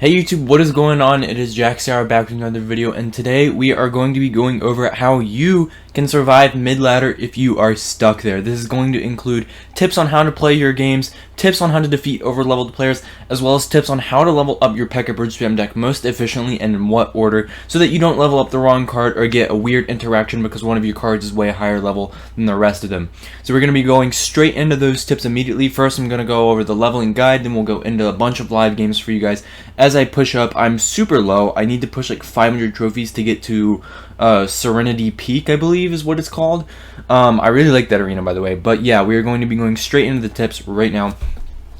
Hey YouTube, what is going on? It is Jack Sarah back with another video, and today we are going to be going over how you can survive mid-ladder if you are stuck there. This is going to include tips on how to play your games, tips on how to defeat over-leveled players, as well as tips on how to level up your Pekka Bridgespam deck most efficiently and in what order, so that you don't level up the wrong card or get a weird interaction because one of your cards is way higher level than the rest of them. So we're going to be going straight into those tips immediately. First, I'm going to go over the leveling guide, then we'll go into a bunch of live games for you guys. As I push up, I'm super low. I need to push like 500 trophies to get to Serenity Peak, I believe is what it's called. I really like that arena, by the way. But yeah, we are going to be going straight into the tips right now.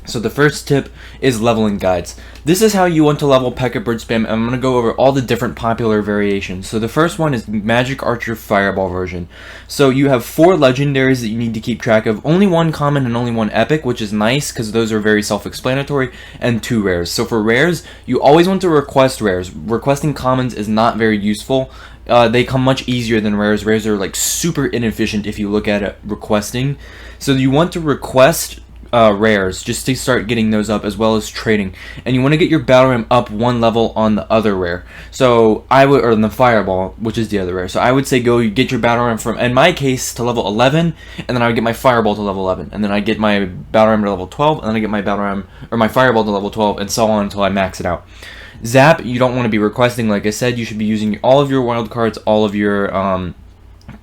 So the first tip is leveling guides. This is how you want to level Pekka Bridgespam, and I'm going to go over all the different popular variations. So the first one is Magic Archer Fireball version. So you have 4 legendaries that you need to keep track of, only 1 common and only 1 epic, which is nice because those are very self-explanatory, and 2 rares. So for rares, you always want to request rares. Requesting commons is not very useful. They come much easier than rares. Rares are like super inefficient if you look at it requesting. So you want to request rares just to start getting those up, as well as trading, and you want to get your battle ram up 1 level on the other rare. So I would, or on the fireball, which is the other rare. So I would say go get your battle ram from, in my case, to level 11, and then I would get my fireball to level 11, and then I get my battle ram to level 12, and then I get my battle ram or my fireball to level 12, and so on until I max it out. Zap, you don't want to be requesting. Like I said, you should be using all of your wild cards, all of your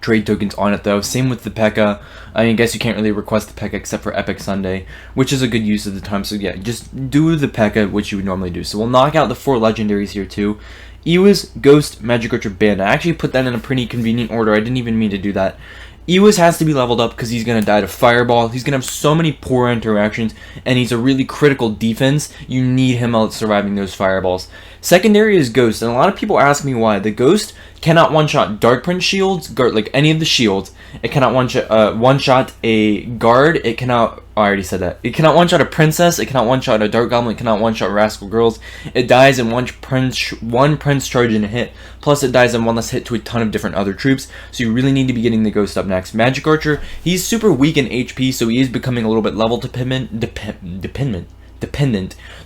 trade tokens on it though. Same with the Pekka. I guess you can't really request the Pekka except for Epic Sunday, which is a good use of the time. So yeah, just do the Pekka, which you would normally do. So we'll knock out the 4 legendaries here too. Ewis, Ghost, Magic Archer, Bandit. I actually put that in a pretty convenient order. I didn't even mean to do that. Ewis has to be leveled up because he's going to die to Fireball. He's going to have so many poor interactions, and he's a really critical defense. You need him out surviving those Fireballs. Secondary is Ghost, and a lot of people ask me why. The Ghost cannot one-shot Dark Prince shields, like any of the shields. It cannot one-shot a guard. It cannot... Oh, I already said that. It cannot one-shot a princess. It cannot one-shot a dark goblin. It cannot one-shot rascal girls. It dies in one prince charge in a hit. Plus, it dies in 1 less hit to a ton of different other troops. So you really need to be getting the Ghost up next. Magic Archer, he's super weak in HP, so he is becoming a little bit level dependent.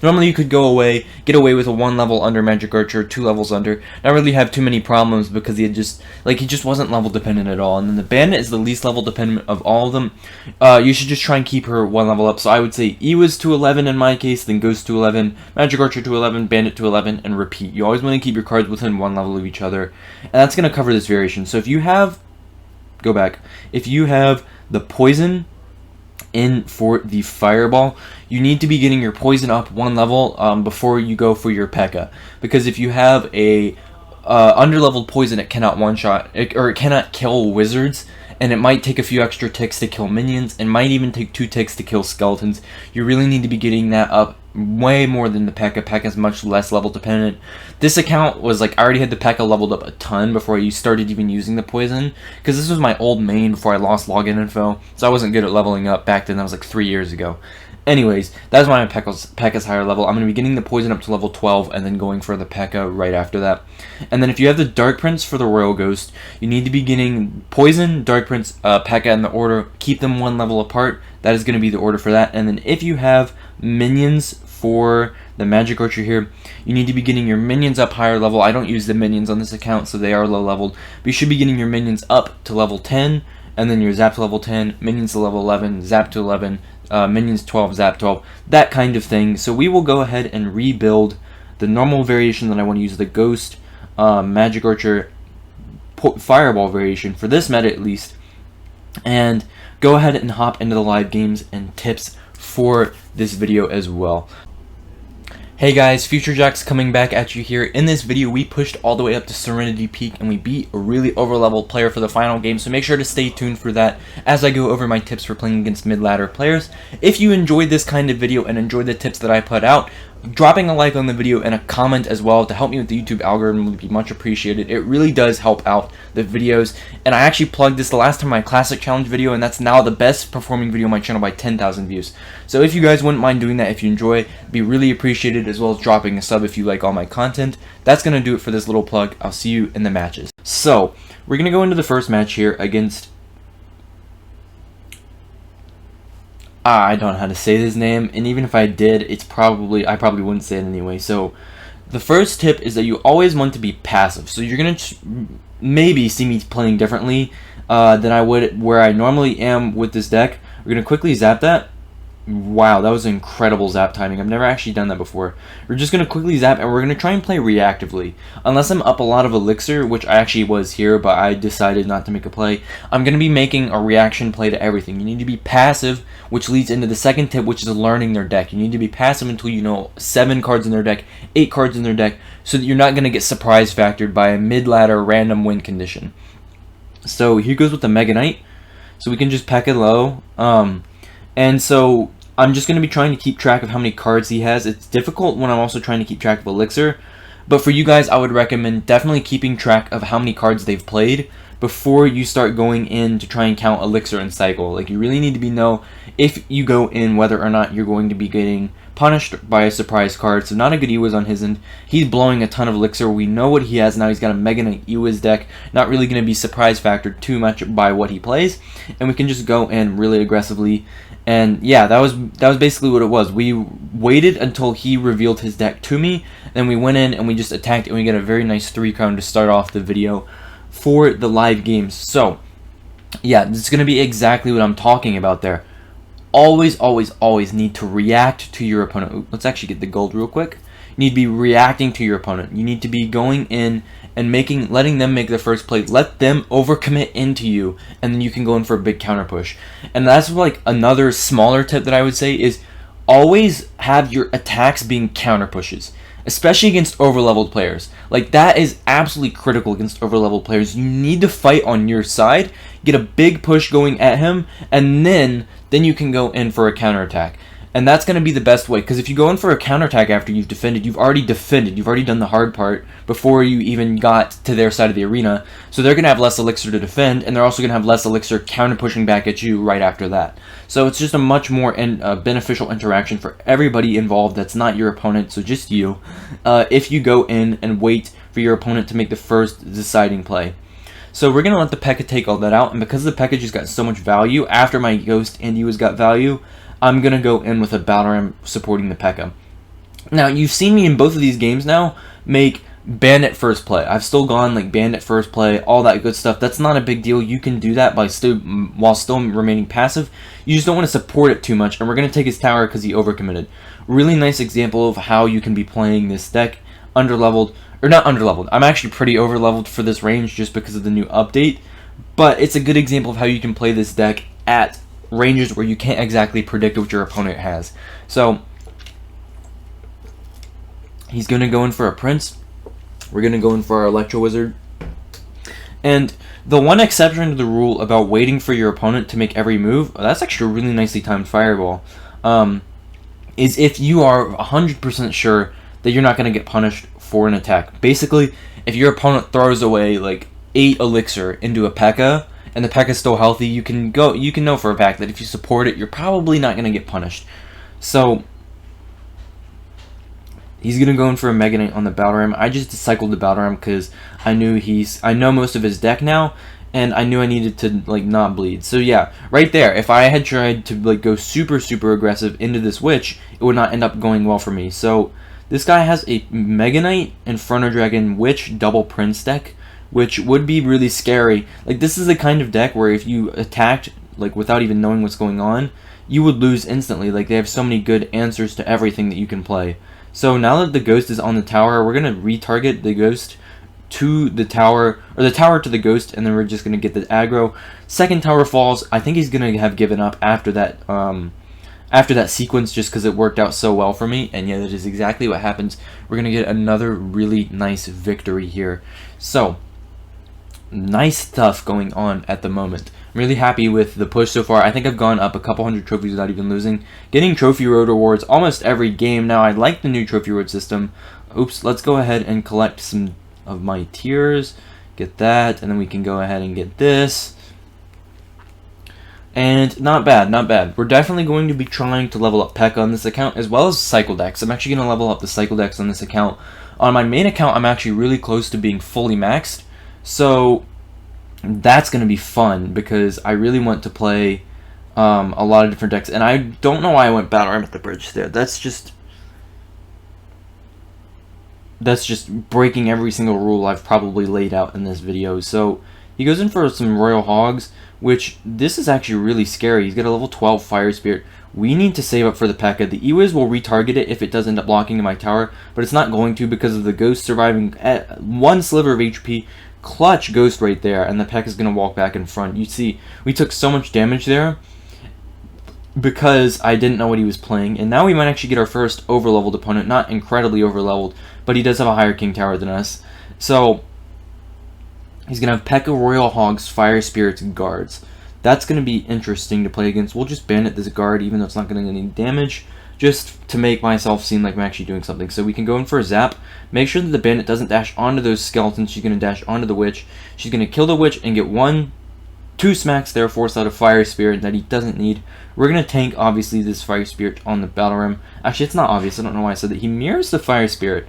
Normally you could get away with a 1 level under Magic Archer, 2 levels under, not really have too many problems because he just wasn't level dependent at all. And then the Bandit is the least level dependent of all of them. You should just try and keep her 1 level up. So I would say Ewas to 11 in my case, then Ghost to 11, Magic Archer to 11, Bandit to 11, and repeat. You always want to keep your cards within 1 level of each other, and that's going to cover this variation. So if you have, if you have the Poison in for the Fireball, you need to be getting your poison up 1 level before you go for your Pekka, because if you have a underleveled poison, it cannot one-shot, or it cannot kill wizards, and it might take a few extra ticks to kill minions, and might even take 2 ticks to kill skeletons. You really need to be getting that up way more than the Pekka. Pekka is much less level dependent. This account was like, I already had the Pekka leveled up a ton before I started even using the poison, because this was my old main before I lost login info, so I wasn't good at leveling up back then. That was like 3 years ago. Anyways, that's why my Pekka's higher level. I'm going to be getting the poison up to level 12 and then going for the Pekka right after that. And then if you have the Dark Prince for the Royal Ghost, you need to be getting poison, Dark Prince, Pekka in the order. Keep them 1 level apart. That is going to be the order for that. And then if you have minions for the Magic Archer here, you need to be getting your minions up higher level. I don't use the minions on this account, so they are low leveled. But you should be getting your minions up to level 10, and then your Zap to level 10, minions to level 11, Zap to 11, minions 12, Zap 12, that kind of thing. So we will go ahead and rebuild the normal variation that I want to use, the Ghost, Magic Archer, Fireball variation, for this meta at least, and go ahead and hop into the live games and tips for this video as well. Hey guys, Future Jack's coming back at you here. In this video, we pushed all the way up to Serenity Peak, and we beat a really overleveled player for the final game, so make sure to stay tuned for that as I go over my tips for playing against mid-ladder players. If you enjoyed this kind of video and enjoyed the tips that I put out, dropping a like on the video and a comment as well to help me with the YouTube algorithm would be much appreciated. It really does help out the videos, and I actually plugged this the last time, my Classic Challenge video, and that's now the best performing video on my channel by 10,000 views. So if you guys wouldn't mind doing that, if you enjoy, it'd be really appreciated, as well as dropping a sub if you like all my content. That's going to do it for this little plug. I'll see you in the matches. So, we're going to go into the first match here against... I don't know how to say his name, and even if I did, I probably wouldn't say it anyway. So, The first tip is that you always want to be passive. So you're going to maybe see me playing differently than I would where I normally am with this deck. We're going to quickly zap that. Wow, that was incredible zap timing. I've never actually done that before. We're just going to quickly zap, and we're going to try and play reactively. Unless I'm up a lot of elixir, which I actually was here, but I decided not to make a play. I'm going to be making a reaction play to everything. You need to be passive, which leads into the second tip, which is learning their deck. You need to be passive until you know 7 cards in their deck, 8 cards in their deck, so that you're not going to get surprise factored by a mid-ladder random win condition. So here goes with the Mega Knight. So we can just pack it low. And so I'm just going to be trying to keep track of how many cards he has. It's difficult when I'm also trying to keep track of elixir. But for you guys, I would recommend definitely keeping track of how many cards they've played before you start going in to try and count elixir and cycle. Like, you really need to know if you go in whether or not you're going to be getting punished by a surprise card. So not a good Ewiz on his end. He's blowing a ton of elixir. We know what he has now. He's got a Mega Knight Ewiz deck. Not really going to be surprise factored too much by what he plays. And we can just go in really aggressively. And yeah, that was basically what it was. We waited until he revealed his deck to me. Then we went in and we just attacked, and we got a very nice 3-crown to start off the video for the live games. So yeah, this is going to be exactly what I'm talking about there. Always, always, always need to react to your opponent. Ooh, let's actually get the gold real quick. You need to be reacting to your opponent. You need to be going in and letting them make the first play. Let them overcommit into you, and then you can go in for a big counter push. And that's like another smaller tip that I would say is always have your attacks being counter pushes, especially against overleveled players. Like, that is absolutely critical against overleveled players. You need to fight on your side, get a big push going at him, and then you can go in for a counterattack. And that's going to be the best way, because if you go in for a counterattack after you've defended, you've already done the hard part before you even got to their side of the arena. So they're going to have less elixir to defend, and they're also going to have less elixir counter-pushing back at you right after that. So it's just a much more beneficial interaction for everybody involved that's not your opponent, so just you, if you go in and wait for your opponent to make the first deciding play. So we're going to let the Pekka take all that out, and because the Pekka just got so much value, after my Ghost and Ewiz got value, I'm going to go in with a Battle Ram supporting the Pekka. Now, you've seen me in both of these games now make Bandit first play. I've still gone like Bandit first play, all that good stuff. That's not a big deal. You can do that while still remaining passive. You just don't want to support it too much, and we're going to take his tower because he overcommitted. Really nice example of how you can be playing this deck underleveled, or not underleveled. I'm actually pretty overleveled for this range just because of the new update, but it's a good example of how you can play this deck at ranges where you can't exactly predict what your opponent has. So he's going to go in for a Prince. We're going to go in for our Electro Wizard. And the one exception to the rule about waiting for your opponent to make every move, that's actually a really nicely timed Fireball, is if you are 100% sure that you're not going to get punished for an attack. Basically, if your opponent throws away like 8 elixir into a Pekka, and the Pekka is still healthy, you can know for a fact that if you support it, you're probably not going to get punished. So he's going to go in for a Mega Knight on the Battle Ram. I just cycled the Battle Ram because I know most of his deck now, and I knew I needed to like not bleed. So yeah, right there, if I had tried to like go super aggressive into this Witch, it would not end up going well for me. So this guy has a Mega Knight, Inferno Dragon, Witch, double Prince deck, which would be really scary. Like, this is the kind of deck where if you attacked like without even knowing what's going on, you would lose instantly. Like, they have so many good answers to everything that you can play. So now that the Ghost is on the tower, we're going to retarget the Ghost to the tower, or the tower to the Ghost, and then we're just going to get the aggro. Second tower falls. I think he's going to have given up after that sequence, just because it worked out so well for me. And yeah, that is exactly what happens. We're going to get another really nice victory here. So nice stuff going on at the moment. I'm really happy with the push so far. I think I've gone up a couple hundred trophies without even losing. Getting trophy road rewards almost every game now. I like the new trophy road system. Oops, let's go ahead and collect some of my tiers. Get that, and then we can go ahead and get this. And not bad, not bad. We're definitely going to be trying to level up Pekka on this account, as well as Cycle Decks. I'm actually going to level up the Cycle Decks on this account. On my main account, I'm actually really close to being fully maxed. So that's going to be fun because I really want to play a lot of different decks. And I don't know why I went Battle Ram at the bridge there. That's that's just breaking every single rule I've probably laid out in this video. So he goes in for some Royal Hogs, which this is actually really scary. He's got a level 12 Fire Spirit. We need to save up for the Pekka. The Ewiz will retarget it if it does end up blocking my tower, but it's not going to because of the Ghost surviving at 1 sliver of HP. Clutch Ghost right there, and the Pekka is going to walk back in front. You see, we took so much damage there because I didn't know what he was playing, and now we might actually get our first overleveled opponent. Not incredibly overleveled, but he does have a higher King Tower than us. So he's going to have Pekka, Royal Hogs, Fire Spirits, and Guards. That's going to be interesting to play against. We'll just bandit this guard, even though it's not going to get any damage, just to make myself seem like I'm actually doing something. So we can go in for a zap. Make sure that the bandit doesn't dash onto those skeletons. She's going to dash onto the witch. She's going to kill the witch and get 2 smacks there, force out a Fire Spirit that he doesn't need. We're going to tank, obviously, this Fire Spirit on the Battle Rim. Actually, it's not obvious. I don't know why I said that. He mirrors the Fire Spirit.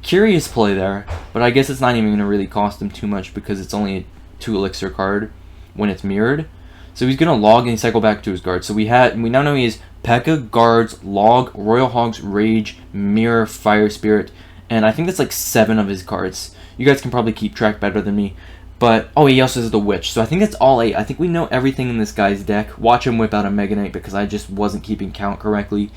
Curious play there, but I guess it's not even going to really cost him too much because it's only a 2 elixir card when it's mirrored. So he's going to log and cycle back to his guard. So we now know he is Pekka, Guards, Log, Royal Hogs, Rage, Mirror, Fire Spirit, and I think that's like 7 of his cards. You guys can probably keep track better than me. But, oh, he also has the Witch. So I think that's all 8. I think we know everything in this guy's deck. Watch him whip out a Mega Knight because I just wasn't keeping count correctly.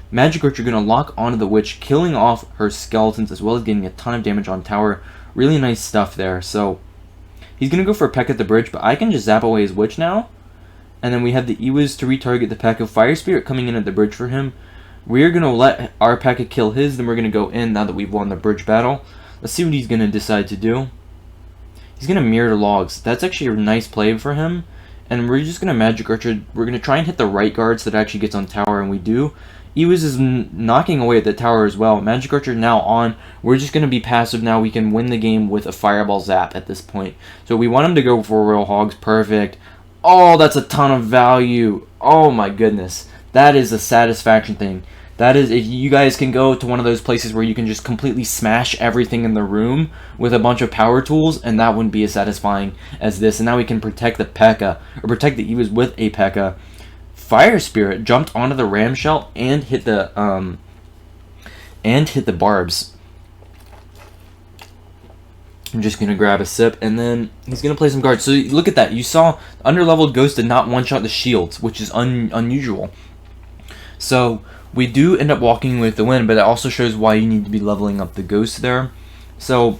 Magic Archer going to lock onto the Witch, killing off her skeletons as well as getting a ton of damage on tower. Really nice stuff there. So he's going to go for a Peck at the bridge, but I can just zap away his Witch now. And then we have the Ewiz to retarget the Pekka. Fire Spirit coming in at the bridge for him. We're going to let our Pekka kill his, then we're going to go in now that we've won the bridge battle. Let's see what he's going to decide to do. He's going to mirror logs. That's actually a nice play for him. And we're just going to Magic Archer. We're going to try and hit the right guard so that it actually gets on tower, and we do. Ewiz is knocking away at the tower as well. Magic Archer now on. We're just going to be passive now. We can win the game with a Fireball Zap at this point. So we want him to go for Royal Hogs. Perfect. Oh, that's a ton of value. Oh my goodness. That is a satisfaction thing. That is, if you guys can go to one of those places where you can just completely smash everything in the room with a bunch of power tools, and that wouldn't be as satisfying as this. And now we can protect the Pekka, or protect the Ewiz with a Pekka. Fire Spirit jumped onto the Ramshell and hit the barbs. I'm just going to grab a sip, and then he's going to play some guards. So look at that. You saw underleveled Ghost did not one-shot the shields, which is unusual. So we do end up walking with the win, but it also shows why you need to be leveling up the Ghost there. So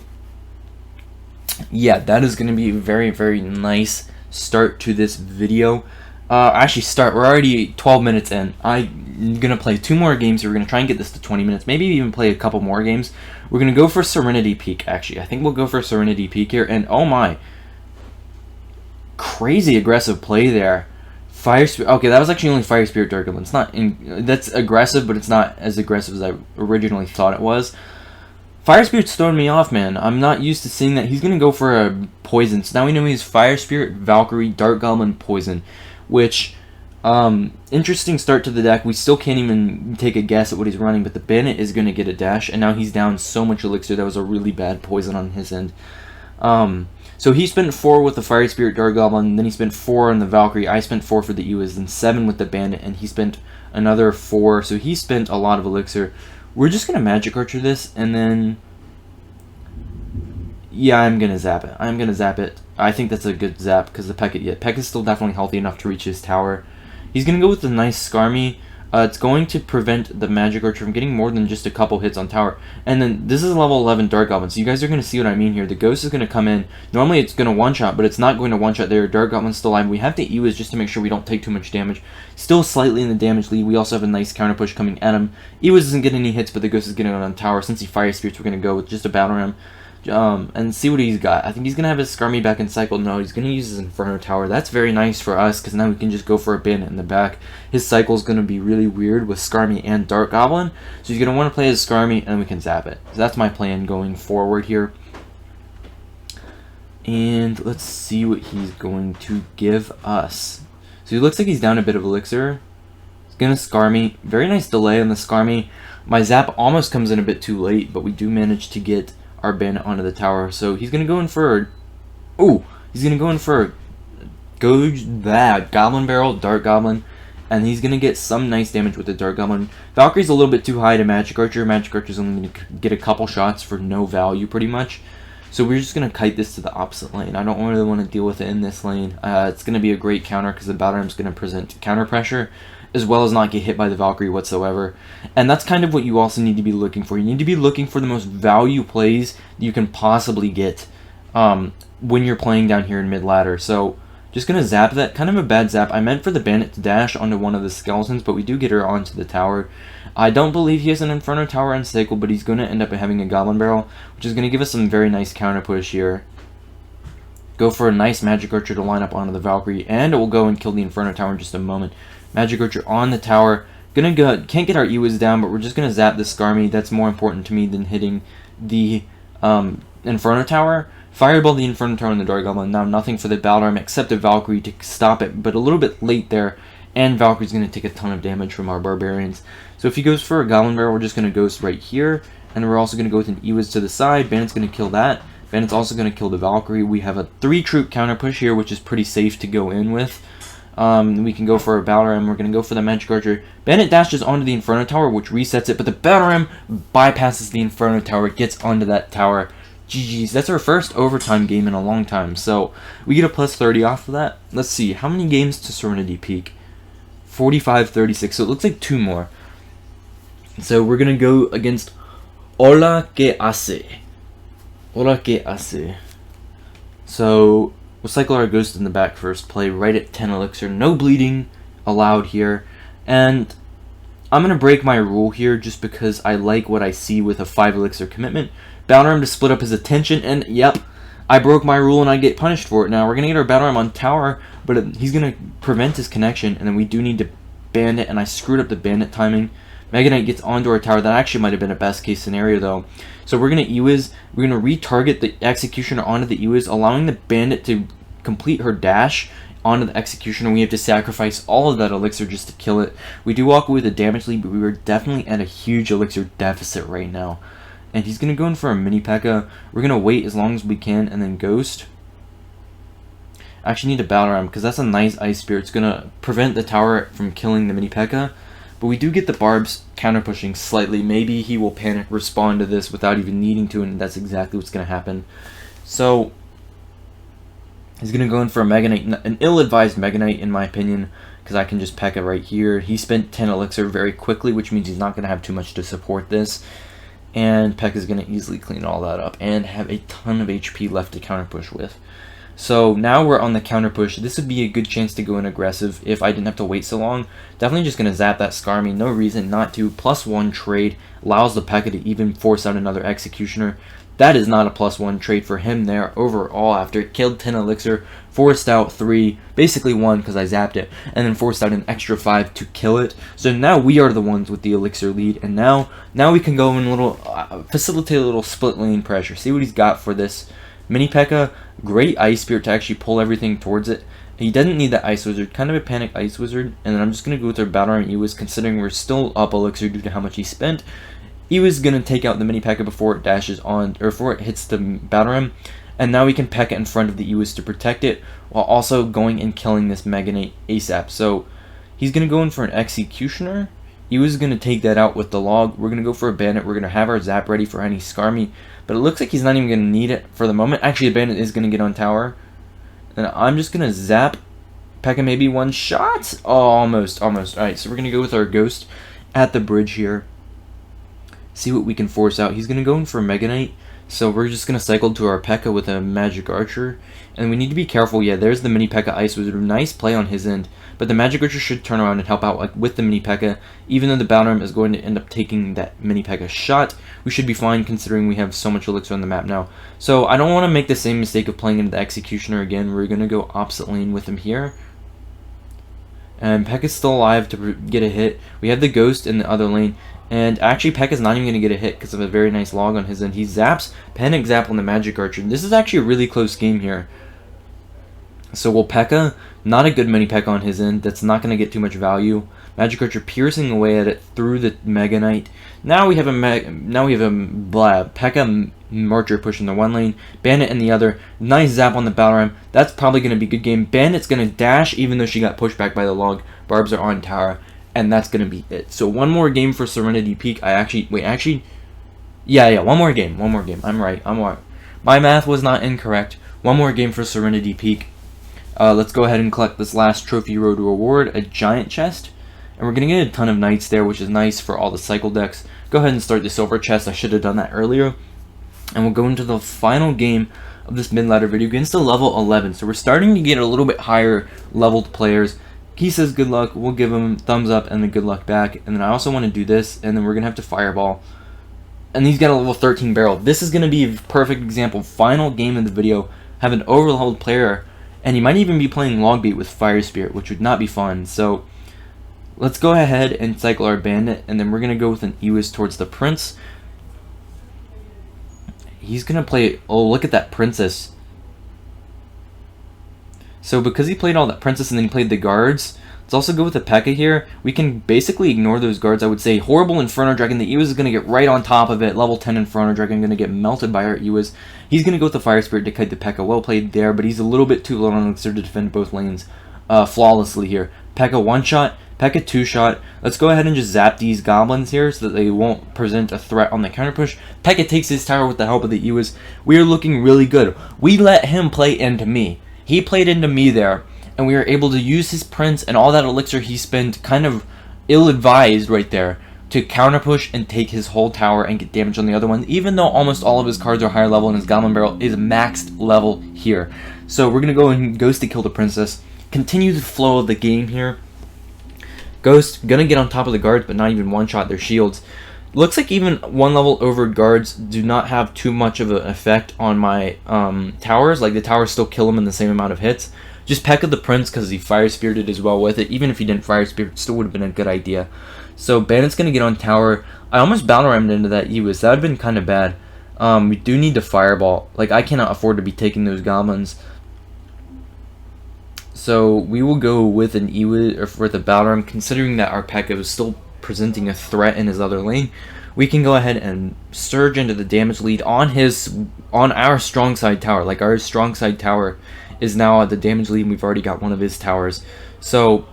yeah, that is going to be a very, very nice start to this video. We're already 12 minutes in. I'm going to play 2 more games. We're going to try and get this to 20 minutes. Maybe even play a couple more games. We're going to go for Serenity Peak, actually. I think we'll go for Serenity Peak here. And oh my. Crazy aggressive play there. Fire Spirit. Okay, that was actually only Fire Spirit Dark Goblin. It's not that's aggressive, but it's not as aggressive as I originally thought it was. Fire Spirit's throwing me off, man. I'm not used to seeing that. He's going to go for a Poison. So now we know he's Fire Spirit, Valkyrie, Dark Goblin, Poison. Which, interesting start to the deck. We still can't even take a guess at what he's running, but the Bandit is going to get a dash, and now he's down so much elixir. That was a really bad poison on his end. So he spent 4 with the Fire Spirit Dark Goblin, then he spent 4 on the Valkyrie. I spent 4 for the Ewiz, then 7 with the Bandit, and he spent another 4. So he spent a lot of elixir. We're just going to Magic Archer this, and then yeah, I'm going to zap it. I'm going to zap it. I think that's a good zap because the Pekka's still definitely healthy enough to reach his tower. He's going to go with the nice Skarmy. It's going to prevent the Magic Archer from getting more than just a couple hits on tower. And then this is level 11 Dark Goblin, so you guys are going to see what I mean here. The Ghost is going to come in. Normally it's going to one-shot, but it's not going to one-shot there. Dark Goblin's still alive. We have the Ewiz just to make sure we don't take too much damage. Still slightly in the damage lead. We also have a nice counter push coming at him. Ewiz doesn't get any hits, but the Ghost is getting on tower. Since he Fire Spirits, we're going to go with just a Battle Ram. And see what he's got. I think he's going to have his Skarmy back in cycle. No, he's going to use his Inferno Tower. That's very nice for us, because now we can just go for a Bandit in the back. His cycle is going to be really weird with Skarmy and Dark Goblin. So he's going to want to play his Skarmy, and we can zap it. So that's my plan going forward here. And let's see what he's going to give us. So he looks like he's down a bit of elixir. He's going to Skarmy. Very nice delay on the Skarmy. My zap almost comes in a bit too late, but we do manage to get our Bandit onto the tower. So he's going to go in for Goblin Barrel, Dark Goblin, and he's going to get some nice damage with the Dark Goblin. Valkyrie's a little bit too high to Magic Archer. Magic Archer's only going to get a couple shots for no value, pretty much. So we're just going to kite this to the opposite lane. I don't really want to deal with it in this lane. It's going to be a great counter because the Battle Ram's going to present counter pressure, as well as not get hit by the Valkyrie whatsoever. And that's kind of what you also need to be looking for. You need to be looking for the most value plays you can possibly get when you're playing down here in mid ladder. So just going to zap that. Kind of a bad zap. I meant for the Bandit to dash onto one of the skeletons, but we do get her onto the tower. I don't believe he has an Inferno Tower unstable, but he's going to end up having a Goblin Barrel, which is going to give us some very nice counter push here. Go for a nice Magic Archer to line up onto the Valkyrie, and it will go and kill the Inferno Tower in just a moment. Magic Archer on the tower. Can't get our Ewiz down, but we're just going to zap the Skarmy. That's more important to me than hitting the Inferno Tower. Fireball the Inferno Tower and the Dark Goblin. Now nothing for the Battle Ram except a Valkyrie to stop it, but a little bit late there. And Valkyrie's going to take a ton of damage from our Barbarians. So if he goes for a Goblin Barrel, we're just going to ghost right here. And we're also going to go with an Ewiz to the side. Bandit's going to kill that. Bandit's also going to kill the Valkyrie. We have a 3-troop counter push here, which is pretty safe to go in with. We can go for a Battle Ram. We're going to go for the Magic Archer. Bandit dashes onto the Inferno Tower, which resets it. But the Battle Ram bypasses the Inferno Tower, gets onto that tower. GG's. That's our first overtime game in a long time. So we get a plus 30 off of that. Let's see. How many games to Serenity Peak? 45-36, so it looks like 2 more. So we're gonna go against Hola Que Hace. Hola Que Hace. So we'll cycle our Ghost in the back first, play right at 10 elixir, no bleeding allowed here, and I'm gonna break my rule here just because I like what I see with a 5 elixir commitment. Battle Ram to split up his attention, and yep, I broke my rule and I get punished for it. Now we're gonna get our Battle Ram on tower, but he's gonna prevent his connection, and then we do need to Bandit, and I screwed up the Bandit timing. Mega Knight gets onto our tower. That actually might have been a best case scenario though. So we're gonna Ewiz. We're gonna retarget the Executioner onto the Ewiz, allowing the Bandit to complete her dash onto the Executioner. We have to sacrifice all of that elixir just to kill it. We do walk away with a damage lead, but we were definitely at a huge elixir deficit right now. And he's gonna go in for a mini Pekka. We're gonna wait as long as we can, and then Ghost. I actually need a Battle Ram because that's a nice Ice Spear. It's going to prevent the tower from killing the mini Pekka. But we do get the Barbs counter pushing slightly. Maybe he will panic respond to this without even needing to, and that's exactly what's going to happen. So he's going to go in for a Mega Knight, an ill-advised Mega Knight in my opinion, because I can just Pekka right here. He spent 10 elixir very quickly, which means he's not going to have too much to support this. And Pekka's going to easily clean all that up and have a ton of HP left to counter push with. So now we're on the counter push. This would be a good chance to go in aggressive if I didn't have to wait so long. Definitely just going to zap that Skarmy. No reason not to. +1 trade allows the Pekka to even force out another Executioner. That is not a +1 trade for him there overall after it killed 10 elixir, forced out 3, basically 1 because I zapped it, and then forced out an extra 5 to kill it. So now we are the ones with the elixir lead, and now we can go in a little, facilitate a little split lane pressure. See what he's got for this mini Pekka. Great Ice Spirit to actually pull everything towards it. He doesn't need that Ice Wizard, kind of a panic Ice Wizard, and then I'm just going to go with our Battle Ram Ewiz, considering we're still up elixir due to how much he spent. Ewiz is going to take out the mini Pekka before it dashes on, or before it hits the Battle Ram, and now we can Pekka in front of the Ewiz to protect it, while also going and killing this Mega Knight ASAP. So he's going to go in for an Executioner. Ewiz is going to take that out with the log. We're going to go for a Bandit. We're going to have our Zap ready for any Skarmy, but it looks like he's not even going to need it for the moment. Actually, the Bandit is going to get on tower, and I'm just going to zap Pekka maybe 1 shot. Oh, almost. Alright, so we're going to go with our Ghost at the bridge here. See what we can force out. He's going to go in for a Mega Knight, so we're just going to cycle to our Pekka with a Magic Archer. And we need to be careful. Yeah, there's the mini Pekka Ice Wizard. Nice play on his end. But the Magic Archer should turn around and help out with the mini Pekka. Even though the Battle Ram is going to end up taking that mini Pekka shot, we should be fine considering we have so much elixir on the map now. So I don't want to make the same mistake of playing into the Executioner again. We're going to go opposite lane with him here. And Pekka's still alive to get a hit. We have the Ghost in the other lane. And actually, Pekka's not even going to get a hit because of a very nice log on his end. He zaps, Panic Zap on the Magic Archer. This is actually a really close game here. So will Pekka, not a good mini Pekka on his end. That's not going to get too much value. Magic Archer piercing away at it through the Mega Knight. Now we have a Pekka Marcher pushing the one lane, Bandit in the other. Nice zap on the battle ram. That's probably going to be a good game. Bandit's going to dash even though she got pushed back by the log. Barbs are on tower, and that's going to be it. So one more game for Serenity Peak. Yeah, one more game. I'm right. My math was not incorrect. One more game for Serenity Peak. Let's go ahead and collect this last Trophy Road reward, a giant chest. And we're going to get a ton of knights there, which is nice for all the cycle decks. Go ahead and start the silver chest. I should have done that earlier. And we'll go into the final game of this mid-ladder video against a level 11. So we're starting to get a little bit higher leveled players. He says good luck. We'll give him thumbs up and the good luck back. And then I also want to do this. And then we're going to have to fireball. And he's got a level 13 barrel. This is going to be a perfect example. Final game of the video. Have an over-leveled player. And he might even be playing Logbeat with Fire Spirit, which would not be fun. So let's go ahead and cycle our Bandit. And then we're going to go with an Ewis towards the Prince. He's going to play... Oh, look at that Princess. So because he played all that Princess and then he played the guards, let's also go with the Pekka here. We can basically ignore those guards, I would say. Horrible Inferno Dragon. The Ewis is going to get right on top of it. Level 10 Inferno Dragon going to get melted by our Ewis. He's going to go with the Fire Spirit to kite the Pekka. Well played there, but he's a little bit too low on Elixir to defend both lanes flawlessly here. Pekka 1-shot. Pekka 2-shot. Let's go ahead and just zap these goblins here so that they won't present a threat on the counter push. Pekka takes his tower with the help of the Ewis. We are looking really good. We let him play into me. He played into me there, and we were able to use his Prince and all that elixir he spent kind of ill-advised right there to counter push and take his whole tower and get damage on the other one, even though almost all of his cards are higher level and his Goblin Barrel is maxed level here. So we're going to go and Ghost to kill the Princess. Continue the flow of the game here. Ghost gonna get on top of the guards, but not even one-shot their shields. Looks like even one level over guards do not have too much of an effect on my towers. Like the towers still kill them in the same amount of hits. Just Pekka the Prince because he Fire Spirited as well with it. Even if he didn't Fire Spirit, it still would have been a good idea. So Bandit's gonna get on tower. I almost battle rammed into that Ewis. That would have been kind of bad. We do need to fireball. Like I cannot afford to be taking those goblins. So we will go with an Ewis or for the battle ram, considering that our Pekka is still presenting a threat in his other lane. We can go ahead and surge into the damage lead on our strong side tower. Like our strong side tower is now at the damage lead, and we've already got one of his towers. So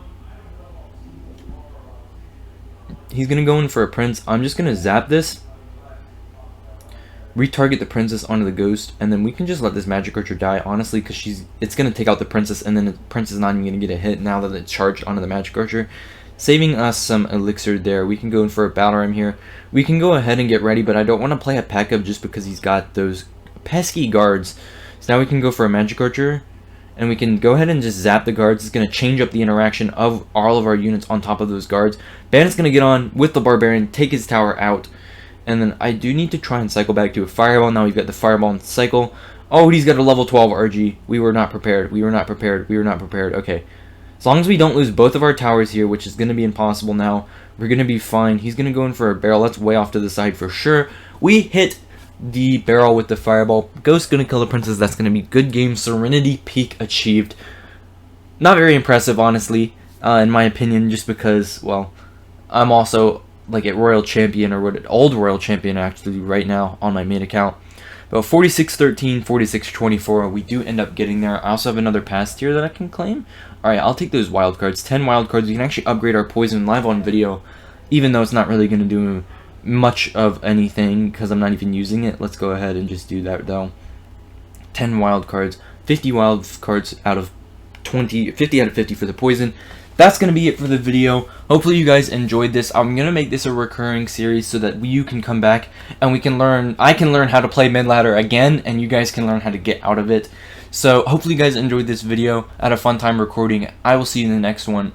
he's gonna go in for a Prince. I'm just gonna zap this, retarget the Princess onto the Ghost, and then we can just let this Magic Archer die, honestly, because it's going to take out the Princess, and then the Princess is not even going to get a hit now that it's charged onto the Magic Archer, saving us some elixir there. We can go in for a battle ram here. We can go ahead and get ready, but I don't want to play a Pekka just because he's got those pesky guards. So now we can go for a Magic Archer, and we can go ahead and just zap the guards. It's going to change up the interaction of all of our units on top of those guards. Bandit's going to get on with the Barbarian, take his tower out. And then I do need to try and cycle back to a Fireball. Now we've got the Fireball and cycle. Oh, he's got a level 12 RG. We were not prepared. We were not prepared. We were not prepared. Okay. As long as we don't lose both of our towers here, which is going to be impossible now, we're going to be fine. He's going to go in for a barrel. That's way off to the side for sure. We hit the barrel with the Fireball. Ghost's going to kill the Princess. That's going to be good game. Serenity Peak achieved. Not very impressive, honestly, in my opinion, just because, well, I'm also like a Royal Champion, or what an old Royal Champion actually right now on my main account. But 46-13, 46-24, we do end up getting there. I also have another pass tier that I can claim. Alright, I'll take those wild cards. 10 wild cards. We can actually upgrade our poison live on video, even though it's not really going to do much of anything because I'm not even using it. Let's go ahead and just do that though. 10 wild cards. 50 wild cards out of 20, 50 out of 50 for the poison. That's going to be it for the video. Hopefully you guys enjoyed this. I'm going to make this a recurring series so that you can come back and we can learn, I can learn how to play mid-ladder again, and you guys can learn how to get out of it. So hopefully you guys enjoyed this video. I had a fun time recording. I will see you in the next one.